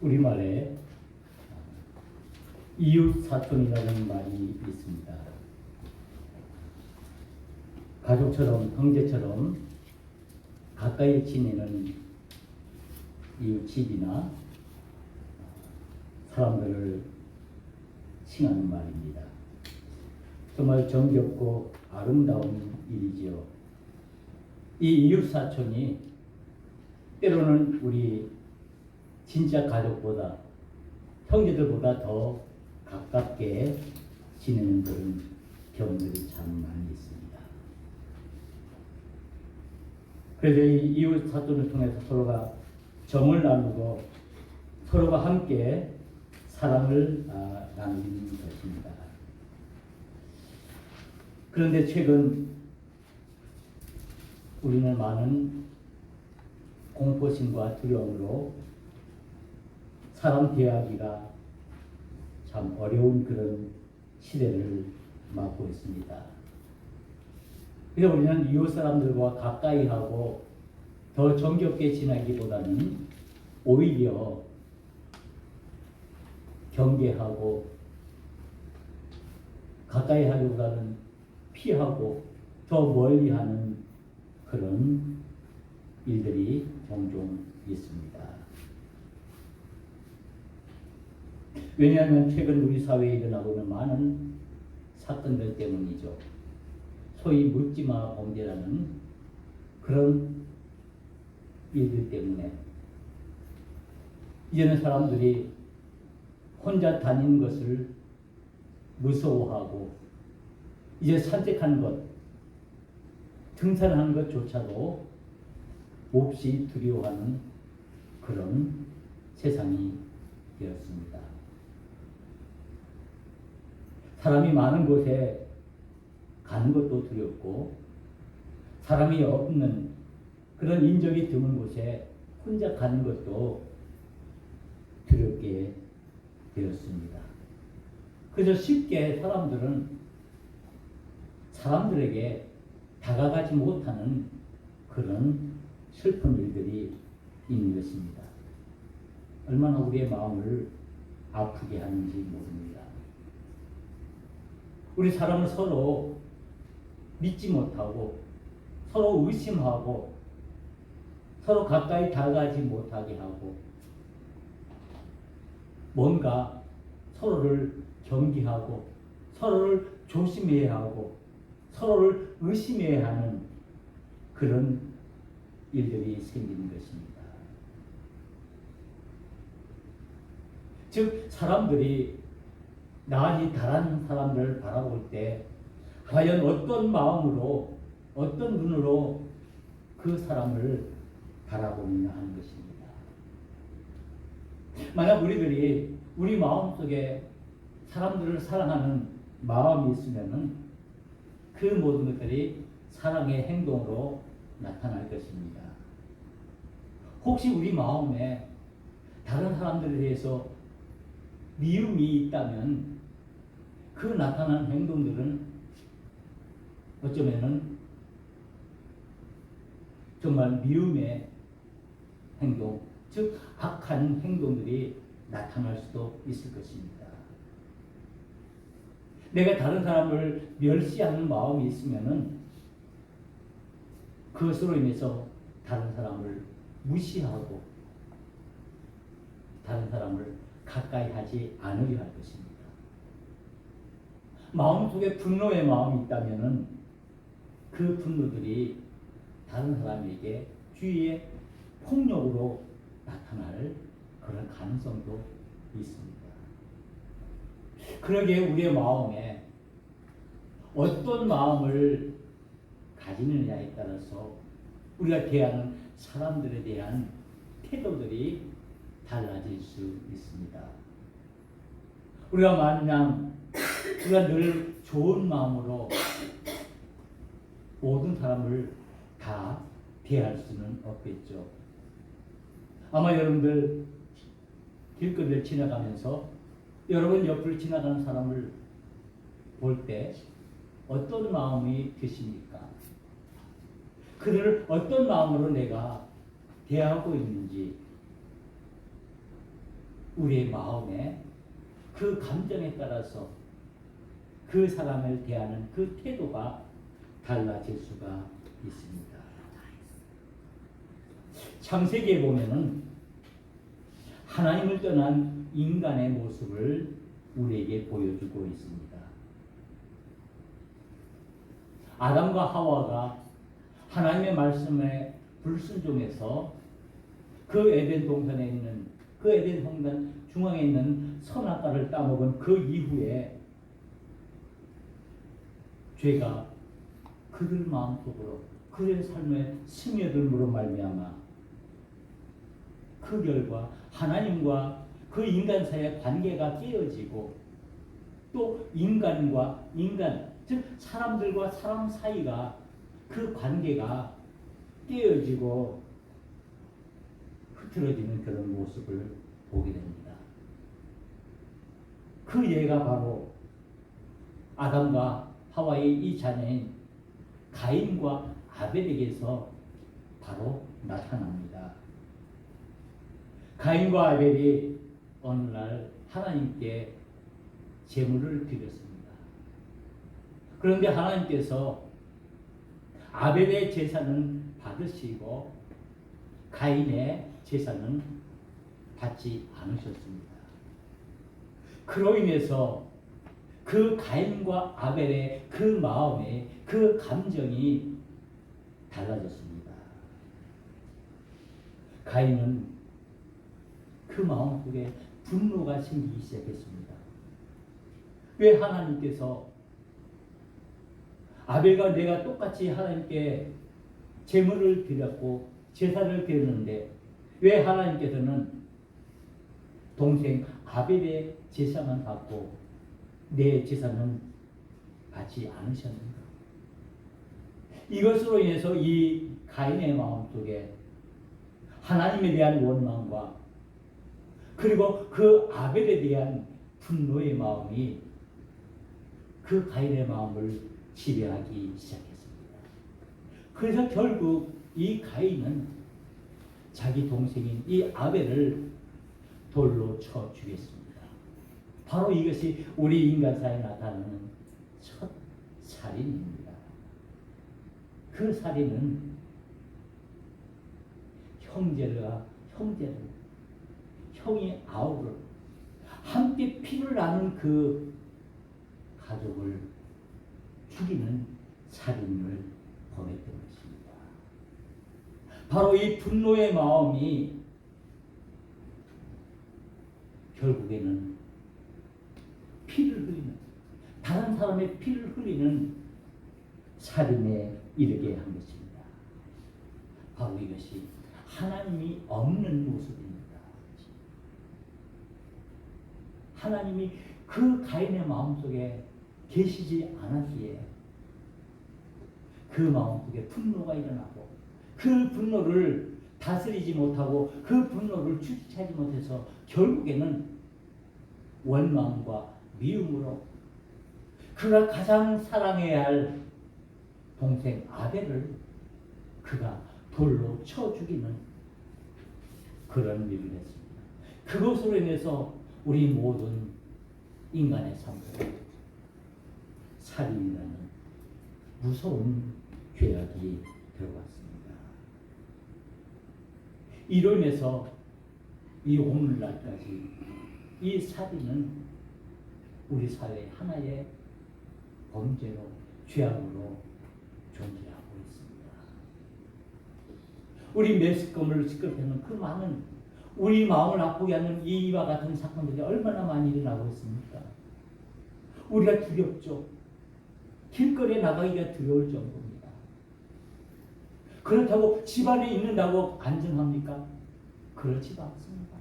우리말에 이웃사촌이라는 말이 있습니다. 가족처럼, 형제처럼 가까이 지내는 이웃 집이나 사람들을 칭하는 말입니다. 정말 정겹고 아름다운 일이지요. 이 이웃사촌이 때로는 우리 진짜 가족보다, 형제들보다 더 가깝게 지내는 그런 경우들이 참 많이 있습니다. 그래서 이 이웃 사촌을 통해서 서로가 정을 나누고 서로가 함께 사랑을 나누는 것입니다. 그런데 최근 우리는 많은 공포심과 두려움으로 사람 대하기가 참 어려운 그런 시대를 맞고 있습니다. 그래서 우리는 이웃 사람들과 가까이 하고 더 정겹게 지내기보다는 오히려 경계하고 가까이 하기보다는 피하고 더 멀리하는 그런 일들이 종종 있습니다. 왜냐하면 최근 우리 사회에 일어나고 있는 많은 사건들 때문이죠. 소위 묻지마 범죄라는 그런 일들 때문에 이제는 사람들이 혼자 다니는 것을 무서워하고 이제 산책하는 것, 등산하는 것조차도 몹시 두려워하는 그런 세상이 되었습니다. 사람이 많은 곳에 가는 것도 두렵고 사람이 없는 그런 인적이 드문 곳에 혼자 가는 것도 두렵게 되었습니다. 그래서 쉽게 사람들에게 다가가지 못하는 그런 슬픈 일들이 있는 것입니다. 얼마나 우리의 마음을 아프게 하는지 모릅니다. 우리 사람은 서로 믿지 못하고 서로 의심하고 서로 가까이 다가가지 못하게 하고 뭔가 서로를 경계하고 서로를 조심해야 하고 서로를 의심해야 하는 그런 일들이 생기는 것입니다. 즉 사람들이 나아지 다른 사람들을 바라볼 때 과연 어떤 마음으로 어떤 눈으로 그 사람을 바라보느냐 하는 것입니다. 만약 우리들이 우리 마음속에 사람들을 사랑하는 마음이 있으면은 그 모든 것들이 사랑의 행동으로 나타날 것입니다. 혹시 우리 마음에 다른 사람들에 대해서 미움이 있다면 그 나타나는 행동들은 어쩌면은 정말 미움의 행동, 즉 악한 행동들이 나타날 수도 있을 것입니다. 내가 다른 사람을 멸시하는 마음이 있으면은 그것으로 인해서 다른 사람을 무시하고 다른 사람을 가까이 하지 않으려 할 것입니다. 마음속에 분노의 마음이 있다면은 그 분노들이 다른 사람에게 주위에 폭력으로 나타날 그런 가능성도 있습니다. 그러기에 우리의 마음에 어떤 마음을 가지느냐에 따라서 우리가 대하는 사람들에 대한 태도들이 달라질 수 있습니다. 우리가 마냥 우리가 늘 좋은 마음으로 모든 사람을 다 대할 수는 없겠죠. 아마 여러분들 길거리를 지나가면서 여러분 옆을 지나가는 사람을 볼 때 어떤 마음이 드십니까? 그들을 어떤 마음으로 내가 대하고 있는지 우리의 마음에 그 감정에 따라서 그 사람을 대하는 그 태도가 달라질 수가 있습니다. 창세기에 보면은 하나님을 떠난 인간의 모습을 우리에게 보여주고 있습니다. 아담과 하와가 하나님의 말씀에 불순종해서 그 에덴 동산에 있는 그 에덴 동산 중앙에 있는 선악과를 따먹은 그 이후에 죄가 그들 마음속으로 그들의 삶에 스며들므로 말미암아 그 결과 하나님과 그 인간 사이의 관계가 깨어지고 또 인간과 인간 즉 사람들과 사람 사이가 그 관계가 깨어지고 흐트러지는 그런 모습을 보게 됩니다. 그 예가 바로 아담과 하와의 이 자녀인 가인과 아벨에게서 바로 나타납니다. 가인과 아벨이 어느 날 하나님께 제물을 드렸습니다. 그런데 하나님께서 아벨의 제사는 받으시고 가인의 제사는 받지 않으셨습니다. 그로 인해서 그 가인과 아벨의 그 마음에 그 감정이 달라졌습니다. 가인은 그 마음속에 분노가 생기기 시작했습니다. 왜 하나님께서 아벨과 내가 똑같이 하나님께 제물을 드렸고 제사를 드렸는데 왜 하나님께서는 동생 아벨의 제사만 받고 내 제사는 받지 않으셨는가? 이것으로 인해서 이 가인의 마음속에 하나님에 대한 원망과 그리고 그 아벨에 대한 분노의 마음이 그 가인의 마음을 지배하기 시작했습니다. 그래서 결국 이 가인은 자기 동생인 이 아벨을 돌로 쳐 죽였습니다. 바로 이것이 우리 인간 사회에 나타나는 첫 살인입니다. 그 살인은 형이 아우를 함께 피를 나눈 그 가족을 죽이는 살인을 범했던 것입니다. 바로 이 분노의 마음이 결국에는 피를 흘리는 다른 사람의 피를 흘리는 살인에 이르게 한 것입니다. 바로 이것이 하나님이 없는 모습입니다. 하나님이 그 가인의 마음속에 계시지 않았기에 그 마음속에 분노가 일어나고 그 분노를 다스리지 못하고 그 분노를 주체하지 못해서 결국에는 원망과 미움으로 그가 가장 사랑해야 할 동생 아벨을 그가 돌로 쳐 죽이는 그런 일을 했습니다. 그것으로 인해서 우리 모든 인간의 삶에 살인이라는 무서운 죄악이 들어왔습니다. 이로 인해서 이 오늘날까지 이 살인은 우리 사회의 하나의 범죄로 죄악으로 존재하고 있습니다. 우리 매스컴을 시끄럽는 그 많은 우리 마음을 아프게 하는 이와 같은 사건들이 얼마나 많이 일어나고 있습니까? 우리가 두렵죠. 길거리에 나가기가 두려울 정도입니다. 그렇다고 집안에 있는다고 안전합니까? 그렇지도 않습니다.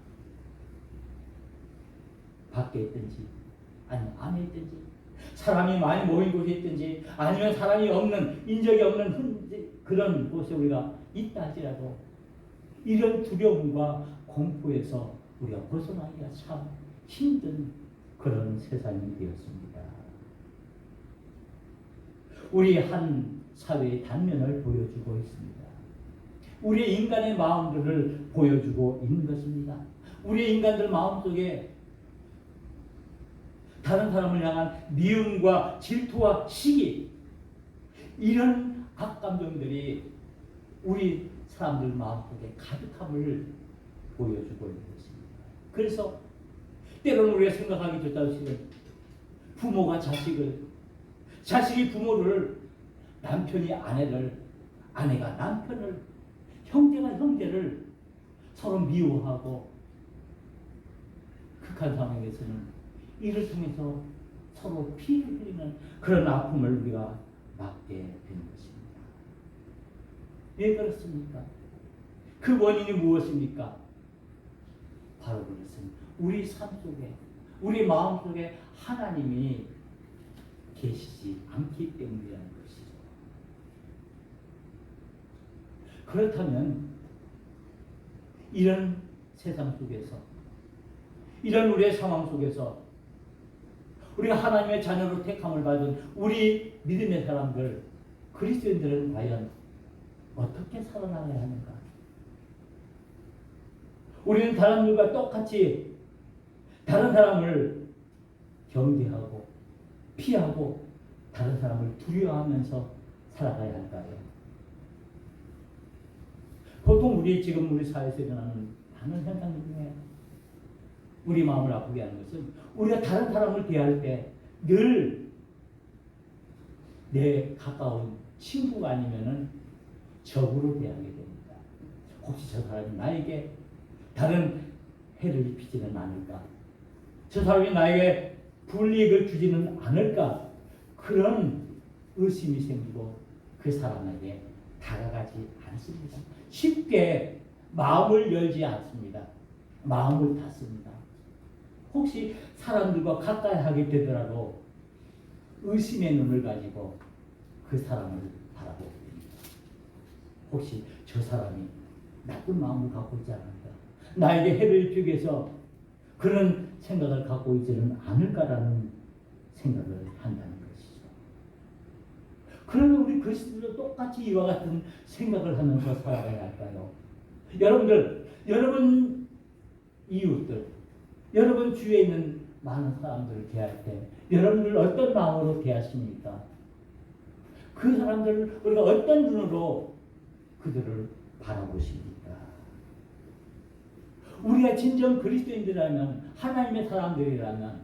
밖에 있든지 아니면 안에 있든지 사람이 많이 모인 곳에 있든지 아니면 사람이 없는 인적이 없는 그런 곳에 우리가 있다 할지라도 이런 두려움과 공포에서 우리가 벗어나기가 참 힘든 그런 세상이 되었습니다. 우리 한 사회의 단면을 보여주고 있습니다. 우리의 인간의 마음들을 보여주고 있는 것입니다. 우리의 인간들 마음속에 다른 사람을 향한 미움과 질투와 시기, 이런 악감정들이 우리 사람들 마음속에 가득함을 보여주고 있는 것입니다. 그래서 때로는 우리가 생각하기 좋다시는 부모가 자식을, 자식이 부모를, 남편이 아내를, 아내가 남편을, 형제가 형제를 서로 미워하고 극한 상황에서는 이를 통해서 서로 피를 흘리는 그런 아픔을 우리가 맞게 되는 것입니다. 왜 그렇습니까? 그 원인이 무엇입니까? 바로 그것은 우리 삶 속에, 우리 마음 속에 하나님이 계시지 않기 때문이라는 것이죠. 그렇다면 이런 세상 속에서, 이런 우리의 상황 속에서 우리가 하나님의 자녀로 택함을 받은 우리 믿음의 사람들, 그리스도인들은 과연 어떻게 살아나가야 하는가? 우리는 사람들과 똑같이 다른 사람을 경계하고 피하고 다른 사람을 두려워하면서 살아가야 할까요? 보통 지금 우리 사회에서 일어나는 많은 현상 중에 우리 마음을 아프게 하는 것은 우리가 다른 사람을 대할 때 늘 내 가까운 친구가 아니면은 적으로 대하게 됩니다. 혹시 저 사람이 나에게 다른 해를 입히지는 않을까? 저 사람이 나에게 불이익을 주지는 않을까? 그런 의심이 생기고 그 사람에게 다가가지 않습니다. 쉽게 마음을 열지 않습니다. 마음을 닫습니다. 혹시 사람들과 가까이 하게 되더라도 의심의 눈을 가지고 그 사람을 바라보게 됩니다. 혹시 저 사람이 나쁜 마음을 갖고 있지 않을까? 나에게 해를 입히기 위해서 그런 생각을 갖고 있지는 않을까라는 생각을 한다는 것이죠. 그러면 우리 그리스도도 똑같이 이와 같은 생각을 하면서 살아가야 할까요? 여러분들, 여러분 이웃들, 여러분 주위에 있는 많은 사람들을 대할 때 여러분들 어떤 마음으로 대하십니까? 그 사람들을 우리가 어떤 눈으로 그들을 바라보십니까? 우리가 진정 그리스도인들이라면, 하나님의 사람들이라면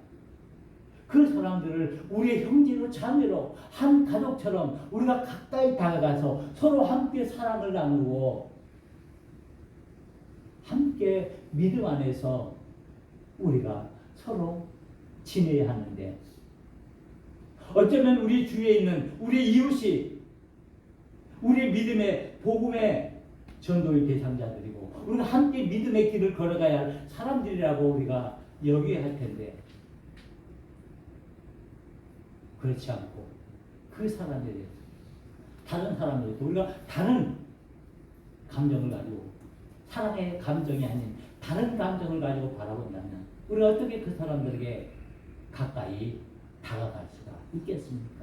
그 사람들을 우리의 형제로 자매로 한 가족처럼 우리가 가까이 다가가서 서로 함께 사랑을 나누고 함께 믿음 안에서 우리가 서로 지내야 하는데, 어쩌면 우리 주위에 있는 우리 이웃이 우리 믿음의 복음의 전도의 대상자들이고 우리가 함께 믿음의 길을 걸어가야 할 사람들이라고 우리가 여겨야 할 텐데, 그렇지 않고 그 사람에 대해서, 다른 사람에 대해서 우리가 다른 감정을 가지고, 사랑의 감정이 아닌 다른 감정을 가지고 바라본다면 우리가 어떻게 그 사람들에게 가까이 다가갈 수가 있겠습니까?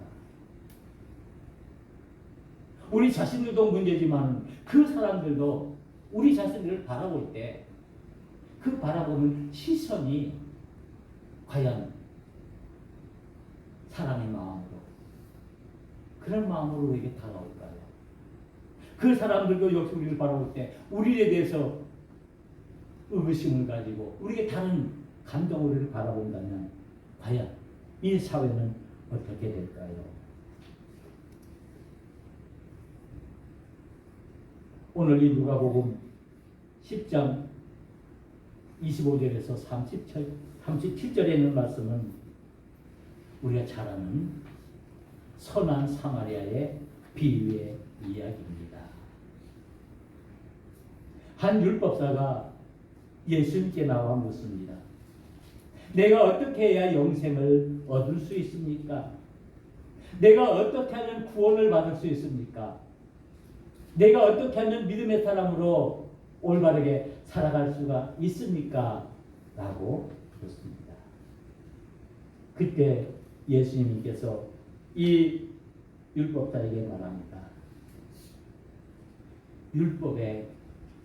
우리 자신들도 문제지만 그 사람들도 우리 자신들을 바라볼 때 그 바라보는 시선이 과연 사랑의 마음으로, 그런 마음으로 우리에게 다가올까요? 그 사람들도 역시 우리를 바라볼 때 우리에 대해서 의구심을 가지고 우리에게 다른 감정으로 바라본다면 과연 이 사회는 어떻게 될까요? 오늘 이 누가복음 10장 25절에서 37절에 있는 말씀은 우리가 잘 아는 선한 사마리아의 비유의 이야기입니다. 한 율법사가 예수님께 나와 묻습니다. 내가 어떻게 해야 영생을 얻을 수 있습니까? 내가 어떻게 하면 구원을 받을 수 있습니까? 내가 어떻게 하면 믿음의 사람으로 올바르게 살아갈 수가 있습니까? 라고 묻습니다. 그때 예수님께서 이 율법사에게 말합니다. 율법에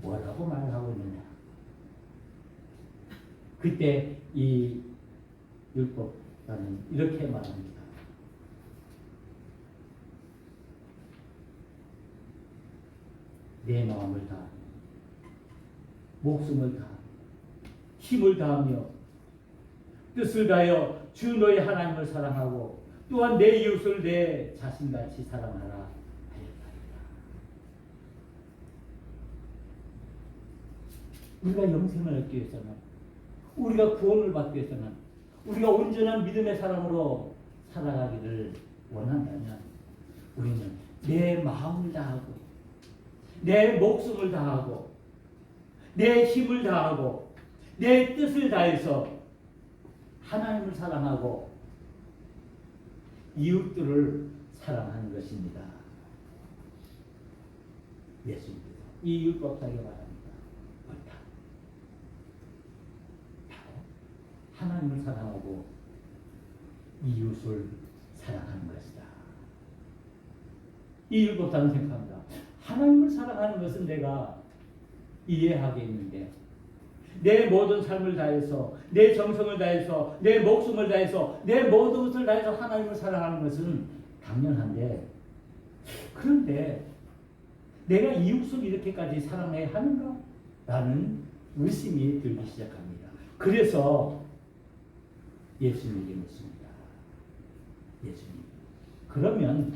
뭐라고 말하고 있느냐? 그때 이 율법자는 이렇게 말합니다. 내 마음을 다, 목숨을 다, 힘을 다하며 뜻을 다하여 주 너의 하나님을 사랑하고 또한 내 이웃을 내 자신같이 사랑하라 하였다. 우리가 영생을 얻기 위해서는, 우리가 구원을 받기 위해서는, 우리가 온전한 믿음의 사람으로 살아가기를 원한다면 우리는 내 마음을 다하고 내 목숨을 다하고 내 힘을 다하고 내 뜻을 다해서 하나님을 사랑하고 이웃들을 사랑하는 것입니다. 예수님께서 이 율법상에 말합니다. 옳다. 바로 하나님을 사랑하고 이웃을 사랑하는 것이다. 이 율법상은 생각합니다. 하나님을 사랑하는 것은 내가 이해하겠는데 내 모든 삶을 다해서, 내 정성을 다해서, 내 목숨을 다해서, 내 모든 것을 다해서 하나님을 사랑하는 것은 당연한데, 그런데 내가 이웃을 이렇게까지 사랑해야 하는가? 라는 의심이 들기 시작합니다. 그래서 예수님에게 묻습니다. 예수님, 그러면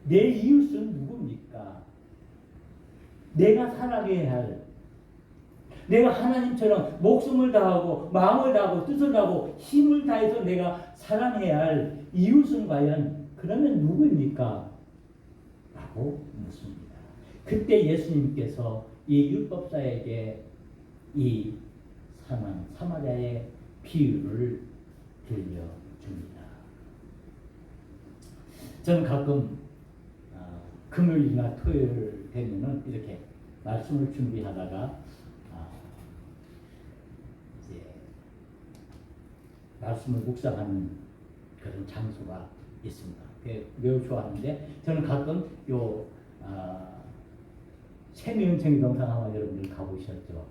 내 이웃은 누굽니까? 내가 사랑해야 할, 내가 하나님처럼 목숨을 다하고 마음을 다하고 뜻을 다하고 힘을 다해서 내가 사랑해야 할 이웃은 과연 그러면 누구입니까? 라고 묻습니다. 그때 예수님께서 이 율법사에게 이 상황 사마리아의 비유를 들려줍니다. 저는 가끔 금요일이나 토요일 되면은 이렇게 말씀을 준비하다가 이제 말씀을 묵상하는 그런 장소가 있습니다. 매우 좋아하는데 저는 가끔 요 세미은총이 동상 아마 여러분들 가보셨죠?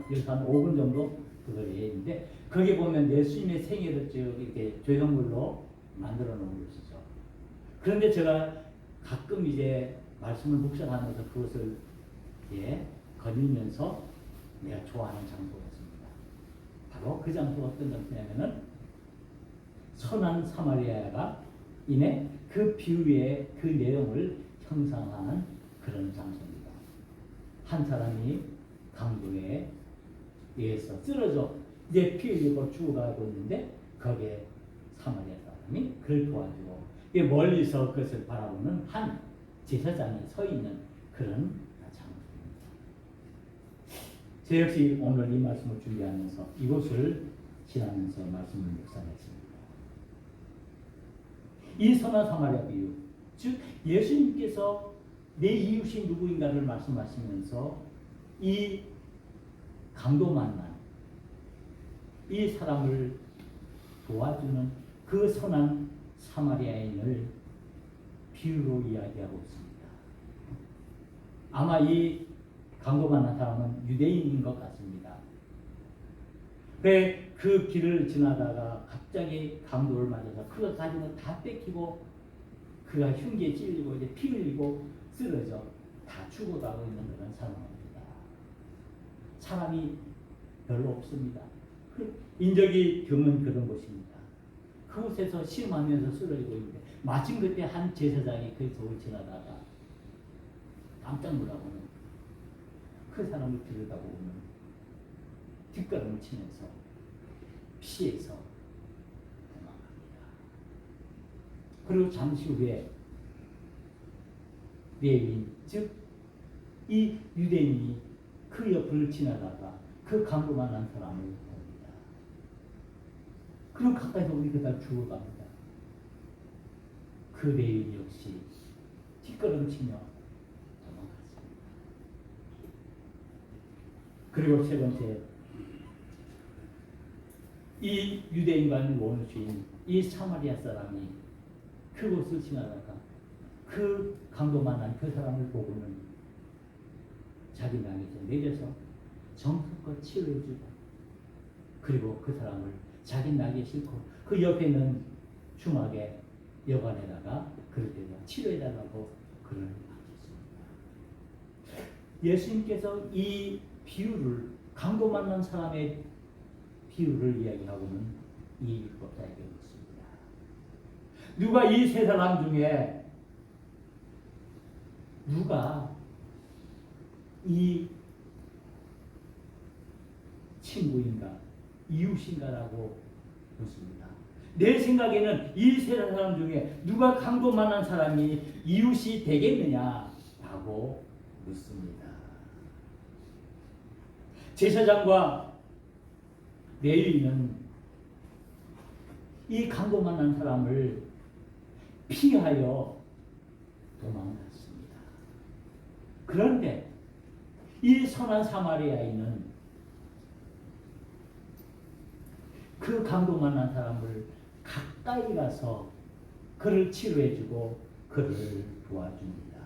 여기서 한 5분 정도 그 거리에 있는데 거기 보면 예수님의 생애를 쭉 이렇게 조형물로 만들어 놓은 것이죠. 그런데 제가 가끔 이제 말씀을 묵상하면서 그것을 거닐면서 내가 좋아하는 장소가 있습니다. 바로 그 장소가 어떤 장소냐면은 선한 사마리아가 인해 그 비유의 그 내용을 형상하는 그런 장소입니다. 한 사람이 강도에 의해서 쓰러져 이제 피 흘리고 죽어가고 있는데 거기에 사마리아 사람이 그를 도와주고 멀리서 그것을 바라보는 한 제사장이 서 있는 그런 장소입니다. 저 역시 오늘 이 말씀을 준비하면서 이곳을 지나면서 말씀을 묵상했습니다. 이 선한 사마리아 비유, 즉 예수님께서 내 이웃이 누구인가를 말씀하시면서 이 강도 만난 이 사람을 도와주는 그 선한 사마리아인을 비유로 이야기하고 있습니다. 아마 이 강도 만난 사람은 유대인인 것 같습니다. 그 길을 지나다가 갑자기 강도를 맞아서 그가 가진 거 다 뺏기고 그가 흉기에 찔리고 이제 피 흘리고 쓰러져 다 죽어가고 있는 그런 상황입니다. 사람이 별로 없습니다. 인적이 드문 그런 곳입니다. 그곳에서 심하면서 쓰러지고 있는데 마침 그때 한 제사장이 그 속을 지나다가 깜짝 놀라고는 그 사람을 들여다보고는 뒷걸음을 치면서 피해서 도망갑니다. 그리고 잠시 후에 레위인 즉 이 유대인이 그 옆을 지나다가 그 강도 만난 사람을 봅니다. 그리고 가까이서 우리 그다 죽어갑니다. 그 레위인 역시 뒷걸음치며 도망갔습니다. 그리고 세 번째, 이 유대인과는 원수인 이 사마리아 사람이 그곳을 지나다가 그 강도 만난 그 사람을 보고는 자기 명에서 내려서 정성껏 치료해주고, 그리고 그 사람을 자기 낙에 싣고 그 옆에 있는 주막의 여관에다가 그렇게 치료해달라고 그를 맡겼습니다. 예수님께서 이 비유를, 강도 만난 사람의 비유를 이야기하고는 이 율법사에게 묻습니다. 누가 이 세 사람 중에 누가 이 친구인가, 이웃인가라고 묻습니다. 내 생각에는 이 세 사람 중에 누가 강도 만난 사람이 이웃이 되겠느냐라고 묻습니다. 제사장과 레위인은 이 강도 만난 사람을 피하여 도망갔습니다. 그런데 이 선한 사마리아인은 그 강도 만난 사람을 가까이 가서 그를 치료해주고 그를 도와줍니다.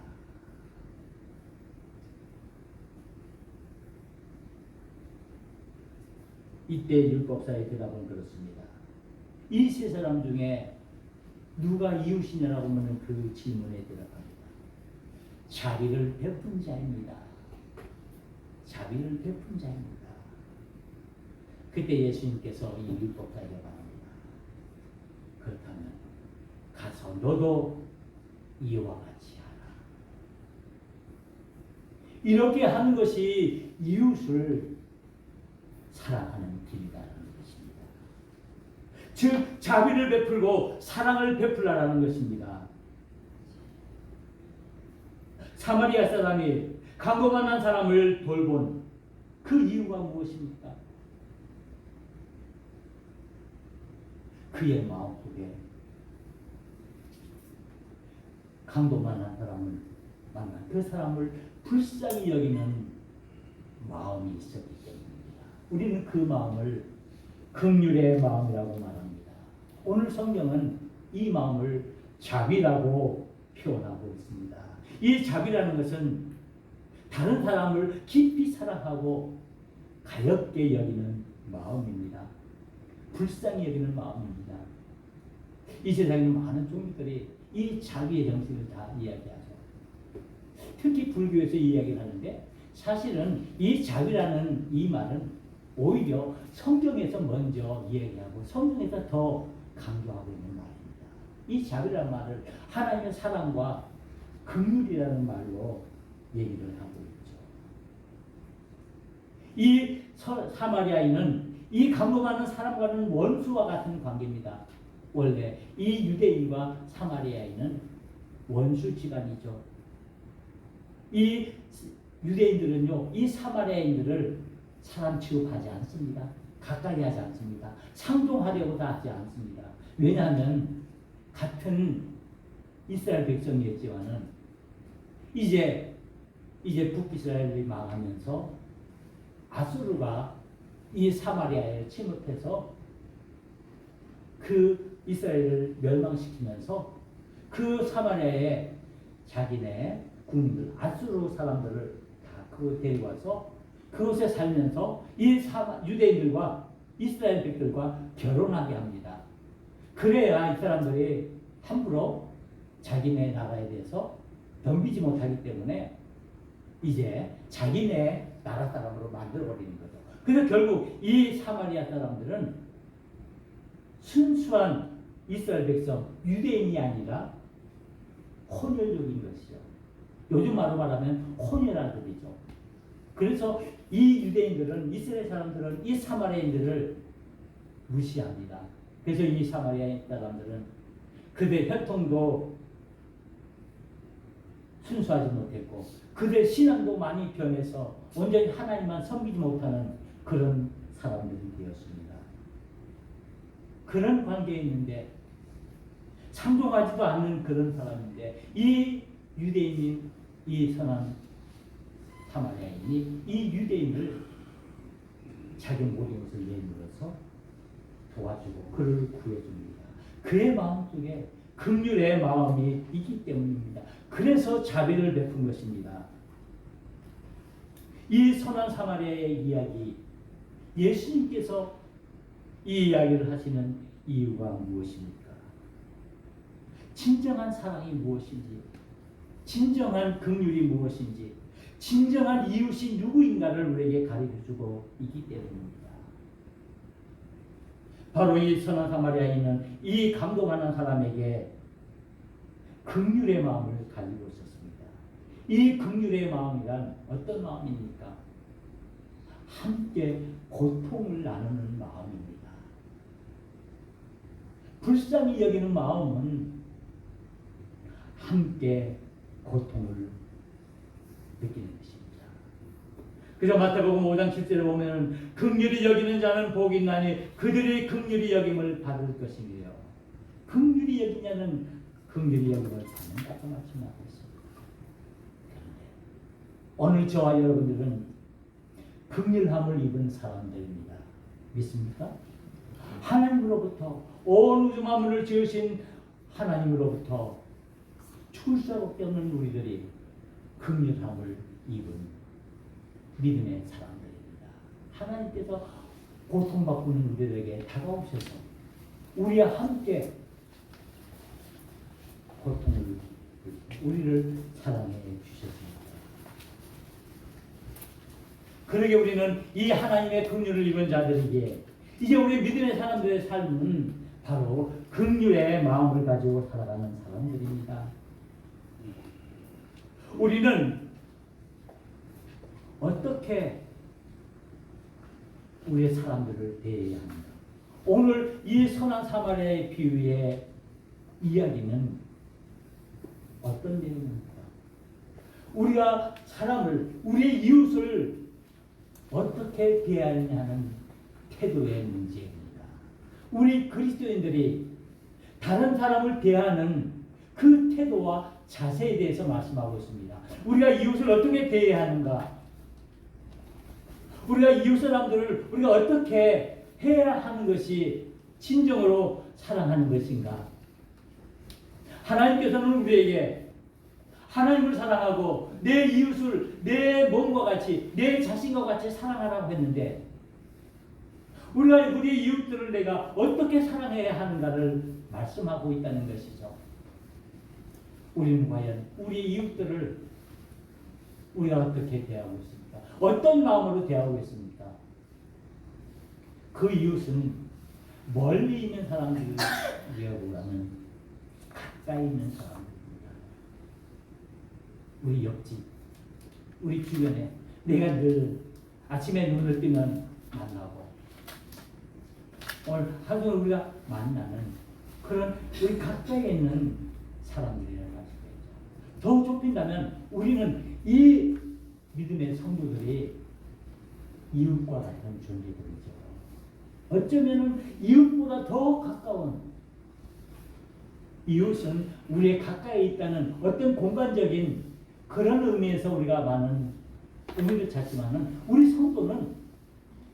이때 율법사의 대답은 그렇습니다. 이 세 사람 중에 누가 이웃이냐라고 묻는 그 질문에 대답합니다. 자비를 베푼 자입니다. 자비를 베푼 자입니다. 그때 예수님께서 이 율법사에게 말합니다. 그렇다면 가서 너도 이와 같이 하라. 이렇게 하는 것이 이웃을 사랑하는 길이라는 것입니다. 즉 자비를 베풀고 사랑을 베풀라라는 것입니다. 사마리아 사람이 강도 만난 사람을 돌본 그 이유가 무엇입니까? 그의 마음속에 강도 만난 사람을 만난 그 사람을 불쌍히 여기는 마음이 있었기 때문입니다. 우리는 그 마음을 긍휼의 마음이라고 말합니다. 오늘 성경은 이 마음을 자비라고 표현하고 있습니다. 이 자비라는 것은 다른 사람을 깊이 사랑하고 가볍게 여기는 마음입니다. 불쌍히 여기는 마음입니다. 이 세상에 많은 종교들이 이 자비의 정신을 다 이야기하죠. 특히 불교에서 이야기를 하는데 사실은 이 자비라는 이 말은 오히려 성경에서 먼저 이야기하고 성경에서 더 강조하고 있는 말입니다. 이 자비라는 말을 하나님의 사랑과 긍휼이라는 말로 얘기를 하고 있죠. 이 사마리아인은 이 강도 많은 사람과는 원수와 같은 관계입니다. 원래 이 유대인과 사마리아인은 원수 지간이죠. 이 유대인들은요, 이 사마리아인들을 사람 취급하지 않습니다. 가까이 하지 않습니다. 상종하려고도 하지 않습니다. 왜냐하면 같은 이스라엘 백성이었지만은 이제 북이스라엘이 망하면서 아수르가 이 사마리아에 침입해서 그 이스라엘을 멸망시키면서 그 사마리아에 자기네 국민들, 아수르 사람들을 다 데리고 와서 그곳에 살면서 이 유대인들과 이스라엘 백들과 결혼하게 합니다. 그래야 이 사람들이 함부로 자기네 나라에 대해서 덤비지 못하기 때문에 이제 자기네 나라 사람으로 만들어버리는 거죠. 그래서 결국 이 사마리아 사람들은 순수한 이스라엘 백성, 유대인이 아니라 혼혈족인 것이죠. 요즘 말로 말하면 혼혈아들이죠. 그래서 이 유대인들은, 이스라엘 사람들은 이 사마리아인들을 무시합니다. 그래서 이 사마리아 사람들은 그들의 혈통도 순수하지 못했고 그들의 신앙도 많이 변해서 온전히 하나님만 섬기지 못하는 그런 사람들이 되었습니다. 그런 관계에 있는데 상종하지도 않는 그런 사람인데 이 유대인인 이 선한 사마리아인이 이 유대인을 자기 모든 것을 내밀어서 도와주고 그를 구해줍니다. 그의 마음속에 긍휼의 마음이 있기 때문입니다. 그래서 자비를 베푼 것입니다. 이 선한 사마리아의 이야기, 예수님께서 이 이야기를 하시는 이유가 무엇입니까? 진정한 사랑이 무엇인지, 진정한 긍휼이 무엇인지, 진정한 이웃이 누구인가를 우리에게 가르쳐주고 있기 때문입니다. 바로 이 선한 사마리아인은 이 감동하는 사람에게 긍휼의 마음을 가지고 있었습니다. 이 긍휼의 마음이란 어떤 마음입니까? 함께 고통을 나누는 마음입니다. 불쌍히 여기는 마음은 함께 고통을 느끼는 것입니다. 그래서 마태복음 5장 7절에 보면 긍휼히 여기는 자는 복이 있나니 그들이 긍휼히 여김을 받을 것이며, 긍휼히 여기냐는 긍휼히 여김을 받는 것과 말씀하고 있습니다. 그런데 오늘 저와 여러분들은 긍휼함을 입은 사람들입니다. 믿습니까? 하나님으로부터 온 우주 만물을 지으신 하나님으로부터 출사롭게 없는 우리들이 긍휼함을 입은 믿음의 사람들입니다. 하나님께서 고통받고 있는 우리들에게 다가오셔서 우리와 함께 고통을, 우리를 사랑해 주셨습니다. 그러게 우리는 이 하나님의 긍휼을 입은 자들에게 이제 우리 믿음의 사람들의 삶은 바로 긍휼의 마음을 가지고 살아가는 사람들입니다. 우리는 어떻게 우리의 사람들을 대해야 합니까? 오늘 이 선한 사마리아의 비유의 이야기는 어떤 내용입니까? 우리가 사람을, 우리의 이웃을 어떻게 대하느냐는 태도의 문제입니다. 우리 그리스도인들이 다른 사람을 대하는 그 태도와 자세에 대해서 말씀하고 있습니다. 우리가 이웃을 어떻게 대해야 하는가? 우리가 이웃 사람들을 우리가 어떻게 해야 하는 것이 진정으로 사랑하는 것인가? 하나님께서는 우리에게 하나님을 사랑하고 내 이웃을 내 몸과 같이, 내 자신과 같이 사랑하라고 했는데 우리가 우리의 이웃들을 내가 어떻게 사랑해야 하는가를 말씀하고 있다는 것이죠. 우리는 과연 우리 이웃들을 우리가 어떻게 대하고 있습니까? 어떤 마음으로 대하고 있습니까? 그 이웃은 멀리 있는 사람들이라고는 가까이 있는 사람들입니다. 우리 옆집, 우리 주변에 내가 늘 아침에 눈을 뜨면 만나고 오늘 하루 종일 우리가 만나는 그런 우리 가까이 있는 사람들이라는 말이죠. 더 좁힌다면 우리는 이 믿음의 성도들이 이웃과 같은 존재들이죠. 어쩌면 이웃보다 더 가까운, 이웃은 우리의 가까이 있다는 어떤 공간적인 그런 의미에서 우리가 많은 의미를 찾지만은 우리 성도는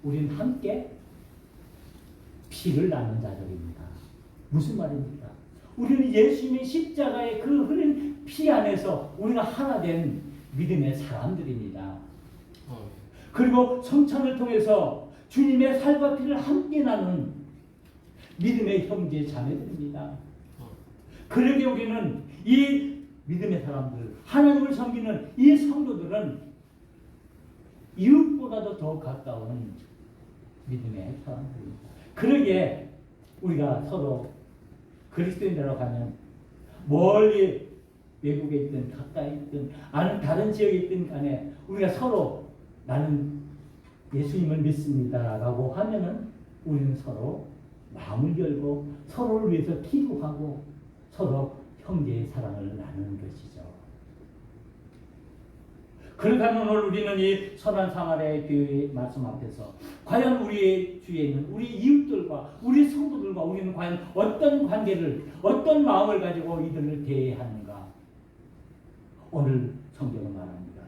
우리는 함께 피를 나눈 자들입니다. 무슨 말입니까? 우리는 예수님의 십자가의 그 흐른 피 안에서 우리가 하나 된 믿음의 사람들입니다. 그리고 성찬을 통해서 주님의 살과 피를 함께 나눈 믿음의 형제 자매들입니다. 그러게 우리는 이 믿음의 사람들, 하나님을 섬기는 이 성도들은 이웃보다도 더 가까운 믿음의 사람들입니다. 그러기에 우리가 서로 그리스도인들하고 가면 멀리 외국에 있든 가까이 있든 아는 다른 지역에 있든 간에 우리가 서로 나는 예수님을 믿습니다 라고 하면은 우리는 서로 마음을 열고 서로를 위해서 기도하고 서로 형제의 사랑을 나누는 것이죠. 그렇다면 오늘 우리는 이 선한 사마리아의 비유의 말씀 앞에서 과연 우리의 주위에 있는 우리 이웃들과 우리 성도들과 우리는 과연 어떤 관계를, 어떤 마음을 가지고 이들을 대해야 하는가? 오늘 성경은 말합니다.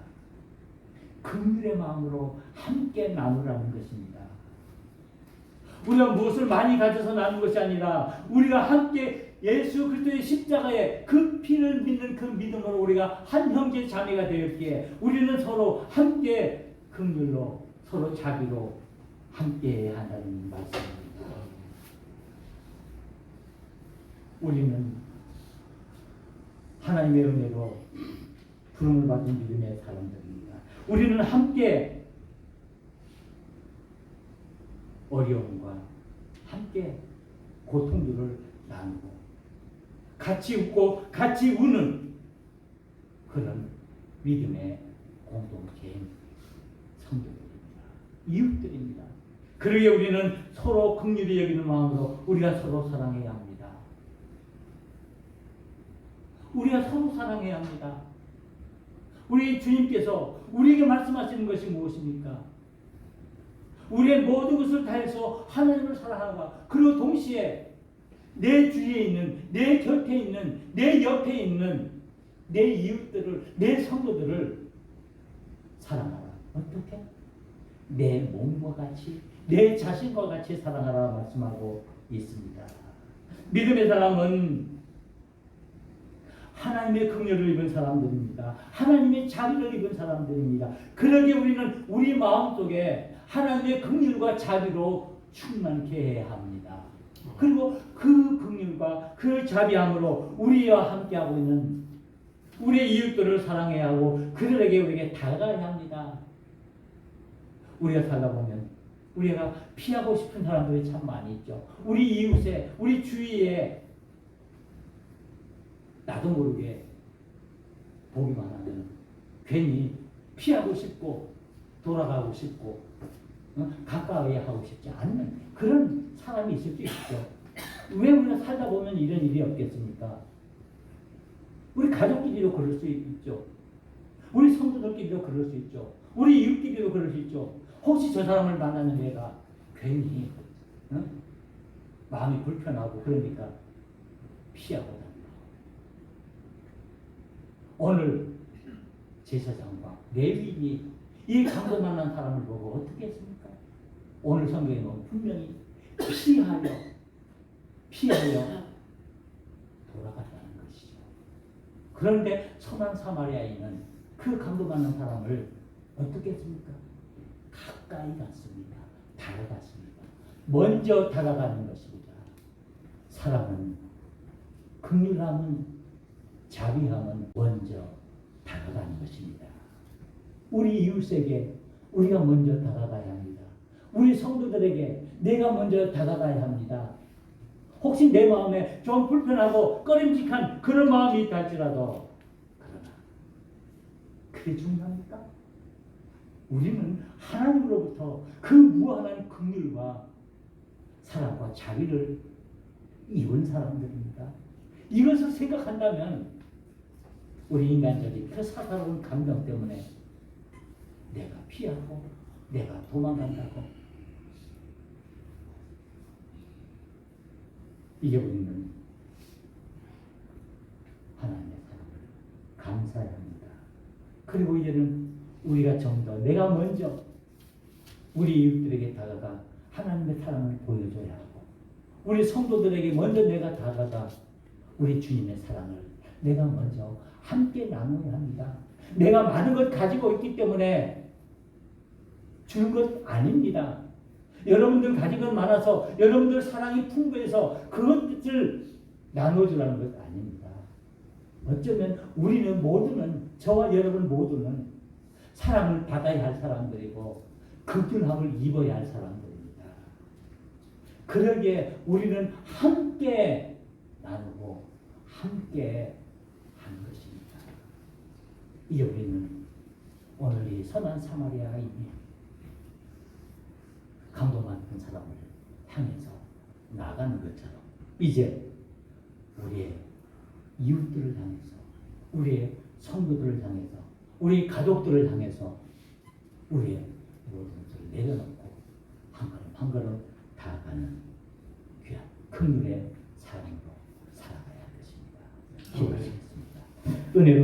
긍휼의 마음으로 함께 나누라는 것입니다. 우리가 무엇을 많이 가져서 나눈 것이 아니라 우리가 함께 예수 그리스도의 십자가에 그 피를 믿는 그 믿음으로 우리가 한 형제 자매가 되었기에 우리는 서로 함께 긍휼로 서로 자비로 함께 한다는 말씀입니다. 우리는 하나님의 은혜로 부름을 받은 믿음의 사람들입니다. 우리는 함께 어려움과 함께 고통들을 나누고 같이 웃고 같이 우는 그런 믿음의 공동체인 성도들입니다. 이웃들입니다. 그러기에 우리는 서로 긍휼히 여기는 마음으로 우리가 서로 사랑해야 합니다. 우리가 서로 사랑해야 합니다. 우리 주님께서 우리에게 말씀하시는 것이 무엇입니까? 우리의 모든 것을 다해서 하나님을 사랑하라. 그리고 동시에 내 주위에 있는, 내 곁에 있는, 내 옆에 있는 내 이웃들을, 내 성도들을 사랑하라. 어떻게? 내 몸과 같이, 내 자신과 같이 사랑하라 말씀하고 있습니다. 믿음의 사람은 하나님의 긍휼을 입은 사람들입니다. 하나님의 자비를 입은 사람들입니다. 그러기에 우리는 우리 마음속에 하나님의 긍휼과 자비로 충만케 해야 합니다. 그리고 그 긍휼과 그 자비함으로 우리와 함께하고 있는 우리의 이웃들을 사랑해야 하고 그들에게 우리에게 다가가야 합니다. 우리가 살다 보면 우리가 피하고 싶은 사람들이 참 많이 있죠. 우리 이웃에, 우리 주위에 나도 모르게 보기만 하면 괜히 피하고 싶고 돌아가고 싶고 가까이 하고 싶지 않는 그런 사람이 있을 수 있죠. 왜 우리가 살다 보면 이런 일이 없겠습니까? 우리 가족끼리도 그럴 수 있죠. 우리 성도들끼리도 그럴 수 있죠. 우리 이웃끼리도 그럴 수 있죠. 혹시 저 사람을 만나는 내가 괜히 마음이 불편하고 그러니까 피하고 다니고. 오늘 제사장과 레위인이 이 강도 만난 사람을 보고 어떻게 했습니까? 오늘 성경에 보면 분명히 피하여 돌아갔다는 것이죠. 그런데 선한 사마리아인은 그 강도 만난 사람을 어떻게 했습니까? 가까이 갔습니다. 다가갔습니다. 먼저 다가가는 것입니다. 사랑은, 긍휼함은, 자비함은 먼저 다가가는 것입니다. 우리 이웃에게 우리가 먼저 다가가야 합니다. 우리 성도들에게 내가 먼저 다가가야 합니다. 혹시 내 마음에 좀 불편하고 꺼림직한 그런 마음이 있다 할지라도 그러나 그게 중요합니까? 우리는 하나님으로부터 그 무한한 긍휼과 사랑과 자비를 입은 사람들입니다. 이것을 생각한다면 우리 인간적인 그 사사로운 감정 때문에 내가 피하고 내가 도망간다고 이게 우리는 하나님의 사랑을 감사해야 합니다. 그리고 이제는 우리가 좀 더 내가 먼저 우리 이웃들에게 다가가 하나님의 사랑을 보여줘야 하고 우리 성도들에게 먼저 내가 다가가 우리 주님의 사랑을 내가 먼저 함께 나눠야 합니다. 내가 많은 걸 가지고 있기 때문에 주는 것 아닙니다. 여러분들 가진 것 많아서 여러분들 사랑이 풍부해서 그것을 나눠주라는 것 아닙니다. 어쩌면 우리는 모두는 저와 여러분 모두는 사랑을 받아야 할 사람들이고 긍휼함을 입어야 할 사람들입니다. 그러기에 우리는 함께 나누고 함께 하는 것입니다. 이게 우리는 오늘 이 선한 사마리아인이 강도 많은 사람을 향해서 나가는 것처럼 이제 우리의 이웃들을 향해서 우리의 성도들을 향해서 우리 가족들을 향해서 우리의 모든 것을 내려놓고 한 걸음 한 걸음 다가가는 귀한 긍휼의 사랑으로 살아가야 할 것입니다. 기도하시겠습니다. 은혜로